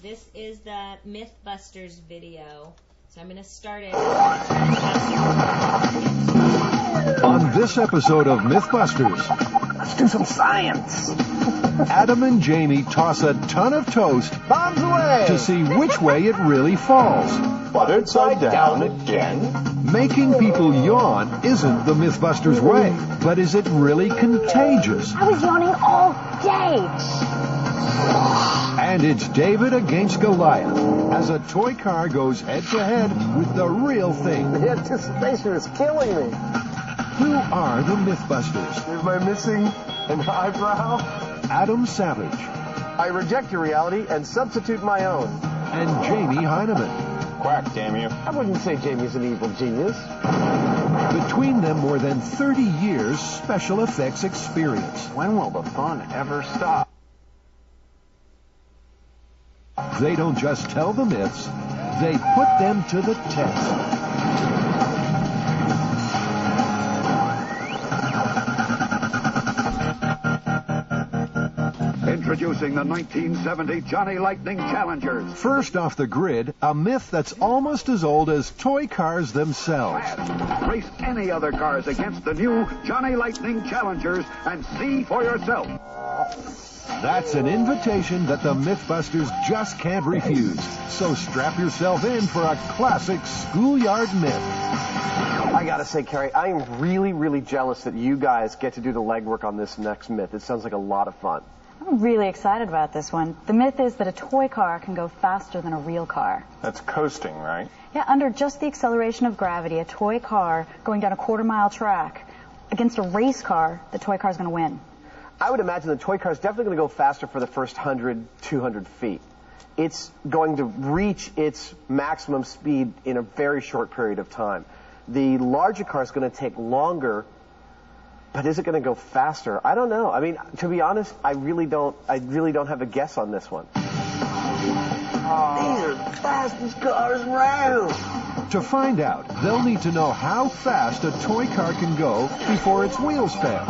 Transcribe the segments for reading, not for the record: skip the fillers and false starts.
This is the Mythbusters video. So I'm going to start it. On this episode of Mythbusters, let's do some science. Adam and Jamie toss a ton of toast Bombs away to see which way it really falls. Buttered side down again. Making people yawn isn't the Mythbusters way, but is it really contagious? I was yawning all day. And it's David against Goliath as a toy car goes head-to-head with the real thing. The anticipation is killing me. Who are the Mythbusters? Am I missing an eyebrow? Adam Savage. I reject your reality and substitute my own. And Jamie Heineman. Quack, damn you. I wouldn't say Jamie's an evil genius. Between them, more than 30 years special effects experience. When will the fun ever stop? They don't just tell the myths, they put them to the test. Introducing the 1970 Johnny Lightning Challengers. First off the grid, a myth that's almost as old as toy cars themselves. Race any other cars against the new Johnny Lightning Challengers and see for yourself. That's an invitation that the Mythbusters just can't refuse. So strap yourself in for a classic schoolyard myth. I gotta say, Carrie, I am really, really jealous that you guys get to do the legwork on this next myth. It sounds like a lot of fun. I'm really excited about this one. The myth is that a toy car can go faster than a real car. That's coasting, right? Yeah, under just the acceleration of gravity, a toy car going down a quarter-mile track against a race car, the toy car is going to win. I would imagine the toy car is definitely going to go faster for the first 100, 200 feet. It's going to reach its maximum speed in a very short period of time. The larger car is going to take longer, but is it going to go faster? I don't know. I mean, to be honest, I really don't have a guess on this one. These are the fastest cars around. To find out, they'll need to know how fast a toy car can go before its wheels fail.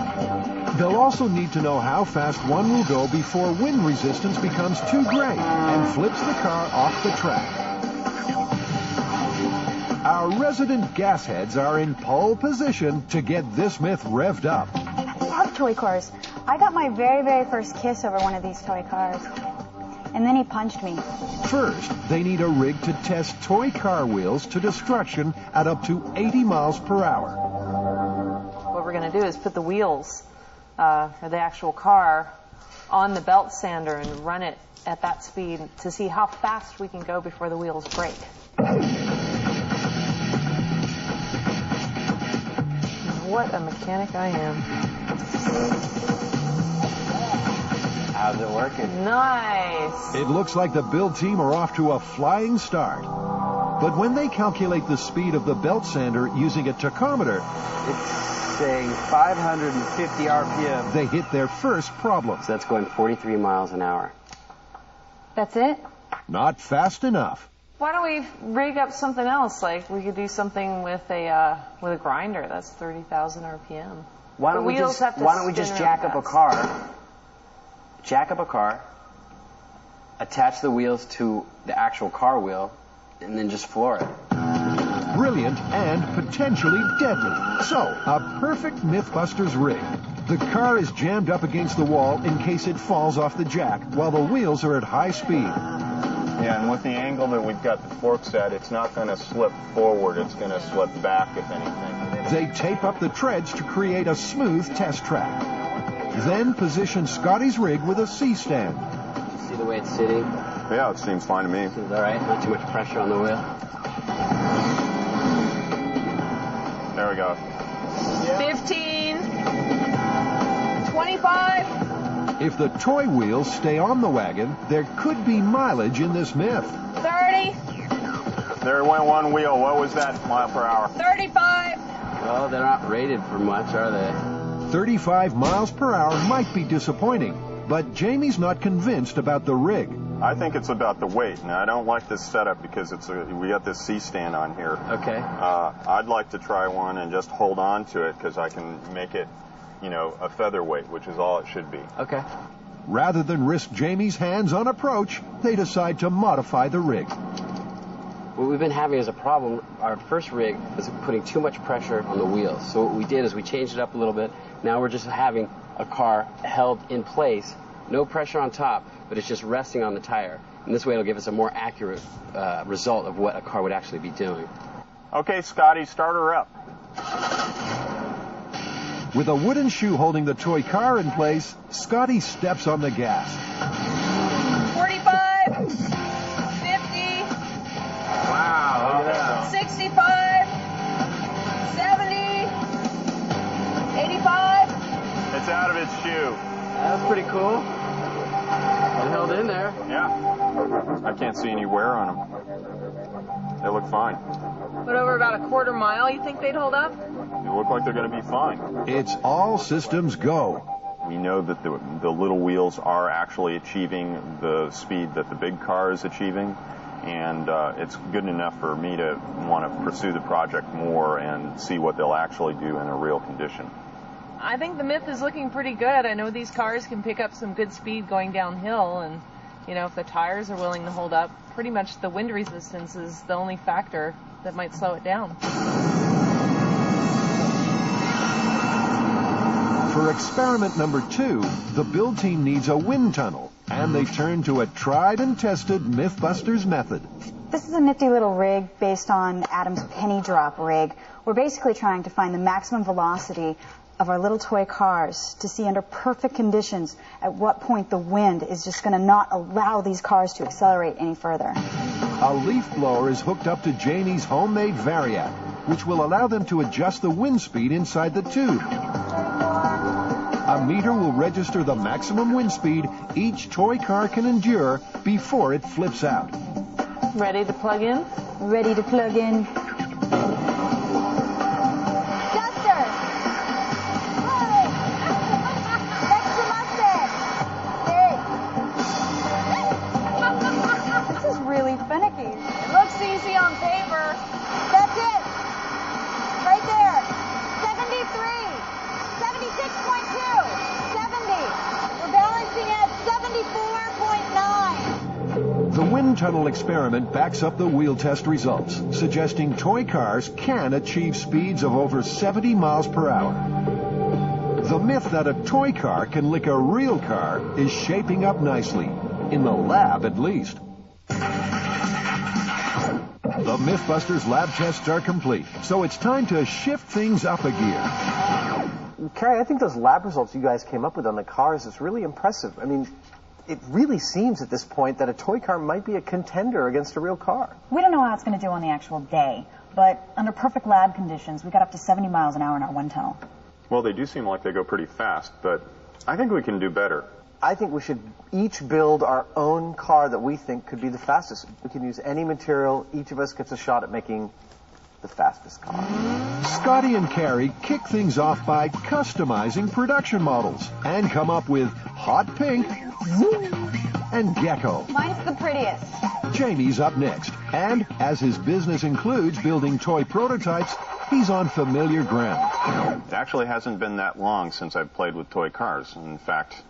They'll also need to know how fast one will go before wind resistance becomes too great and flips the car off the track. Our resident gasheads are in pole position to get this myth revved up. I love toy cars. I got my very, very first kiss over one of these toy cars. And then he punched me. First, they need a rig to test toy car wheels to destruction at up to 80 miles per hour. What we're going to do is put the wheels for the actual car on the belt sander and run it at that speed to see how fast we can go before the wheels break. What a mechanic I am. How's it working? Nice. It looks like the build team are off to a flying start. But when they calculate the speed of the belt sander using a tachometer, it's saying 550 RPM. They hit their first problem. So that's going 43 miles an hour. That's it? Not fast enough. Why don't we rig up something else? Like we could do something with a grinder. That's 30,000 RPM. Why don't we just jack up a car? Jack up a car, attach the wheels to the actual car wheel, and then just floor it. Brilliant and potentially deadly. So, a perfect Mythbusters rig. The car is jammed up against the wall in case it falls off the jack while the wheels are at high speed. Yeah, and with the angle that we've got the forks at, it's not going to slip forward. It's going to slip back, if anything. They tape up the treads to create a smooth test track. Then position Scotty's rig with a C-stand. See the way it's sitting? Yeah, it seems fine to me. Seems all right. Not too much pressure on the wheel. There we go. 15. 25. If the toy wheels stay on the wagon, there could be mileage in this myth. 30. There went one wheel. What was that mile per hour? 35. Well, they're not rated for much, are they? 35 miles per hour might be disappointing, but Jamie's not convinced about the rig. I think it's about the weight. Now, I don't like this setup because we got this C-stand on here. Okay. I'd like to try one and just hold on to it because I can make it, a featherweight, which is all it should be. Okay. rather than risk Jamie's hands-on approach, they decide to modify the rig. What we've been having as a problem, our first rig was putting too much pressure on the wheels. So what we did is we changed it up a little bit. Now we're just having a car held in place, no pressure on top, but it's just resting on the tire. And this way it'll give us a more accurate result of what a car would actually be doing. Okay, Scotty, start her up. With a wooden shoe holding the toy car in place, Scotty steps on the gas. 45, 50, Wow, look at that. 65, 70, 85. It's out of its shoe. That's pretty cool. It held in there. Yeah. I can't see any wear on them. They look fine. But over about a quarter mile, you think they'd hold up? They look like they're going to be fine. It's all systems go. We know that the little wheels are actually achieving the speed that the big car is achieving, and it's good enough for me to want to pursue the project more and see what they'll actually do in a real condition. I think the myth is looking pretty good. I know these cars can pick up some good speed going downhill, and you know, if the tires are willing to hold up, pretty much the wind resistance is the only factor that might slow it down. For experiment number 2, the build team needs a wind tunnel, and they turn to a tried and tested Mythbusters method. This is a nifty little rig based on Adam's penny drop rig. We're basically trying to find the maximum velocity of our little toy cars to see under perfect conditions at what point the wind is just going to not allow these cars to accelerate any further. A leaf blower is hooked up to Jamie's homemade Variac, which will allow them to adjust the wind speed inside the tube. A meter will register the maximum wind speed each toy car can endure before it flips out. Ready to plug in? Ready to plug in. Duster! Hey! Extra mustard! Hey! This is really finicky. It looks easy on paper. That's it! Right there! 73! 76.2! 70! We're balancing at 74.9! The wind tunnel experiment backs up the wheel test results, suggesting toy cars can achieve speeds of over 70 miles per hour. The myth that a toy car can lick a real car is shaping up nicely, in the lab at least. The Mythbusters lab tests are complete, so it's time to shift things up a gear. Carrie, I think those lab results you guys came up with on the cars is really impressive. I mean, it really seems at this point that a toy car might be a contender against a real car. We don't know how it's going to do on the actual day, but under perfect lab conditions, we got up to 70 miles an hour in our wind tunnel. Well, they do seem like they go pretty fast, but I think we can do better. I think we should each build our own car that we think could be the fastest. We can use any material. Each of us gets a shot at making the fastest car. Scotty and Carrie kick things off by customizing production models and come up with Hot Pink and Gecko. Mine's the prettiest. Jamie's up next, and as his business includes building toy prototypes, he's on familiar ground. It actually hasn't been that long since I've played with toy cars. In fact,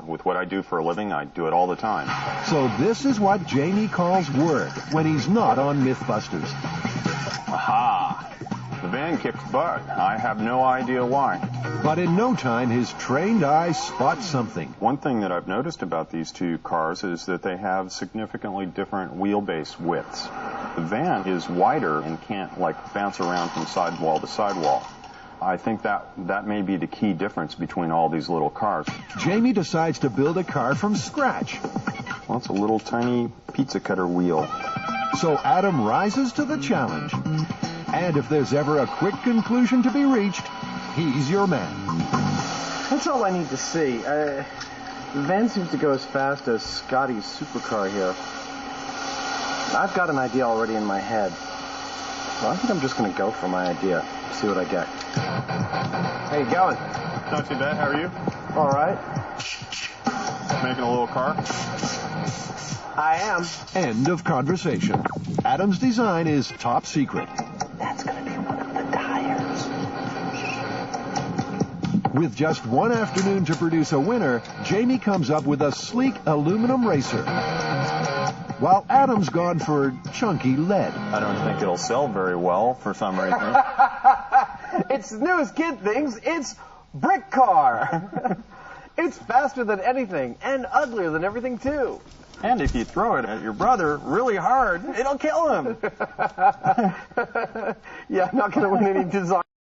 with what I do for a living, I do it all the time. So this is what Jamie calls work when he's not on Mythbusters. Aha! The van kicks butt. I have no idea why. But in no time, his trained eyes spot something. One thing that I've noticed about these two cars is that they have significantly different wheelbase widths. The van is wider and can't, bounce around from sidewall to sidewall. I think that may be the key difference between all these little cars. Jamie decides to build a car from scratch. Well, it's a little tiny pizza cutter wheel. So Adam rises to the challenge. And if there's ever a quick conclusion to be reached, he's your man. That's all I need to see. The van seems to go as fast as Scotty's supercar here. I've got an idea already in my head. So I think I'm just going to go for my idea. See what I get. How you going? Not too bad. How are you? All right. Making a little car? I am. End of conversation. Adam's design is top secret. That's going to be one of the tires. With just one afternoon to produce a winner, Jamie comes up with a sleek aluminum racer, while Adam's gone for chunky lead. I don't think it'll sell very well for some reason. It's the newest kid things. It's Brick Car. It's faster than anything and uglier than everything, too. And if you throw it at your brother really hard, it'll kill him. Yeah, I'm not going to win any design.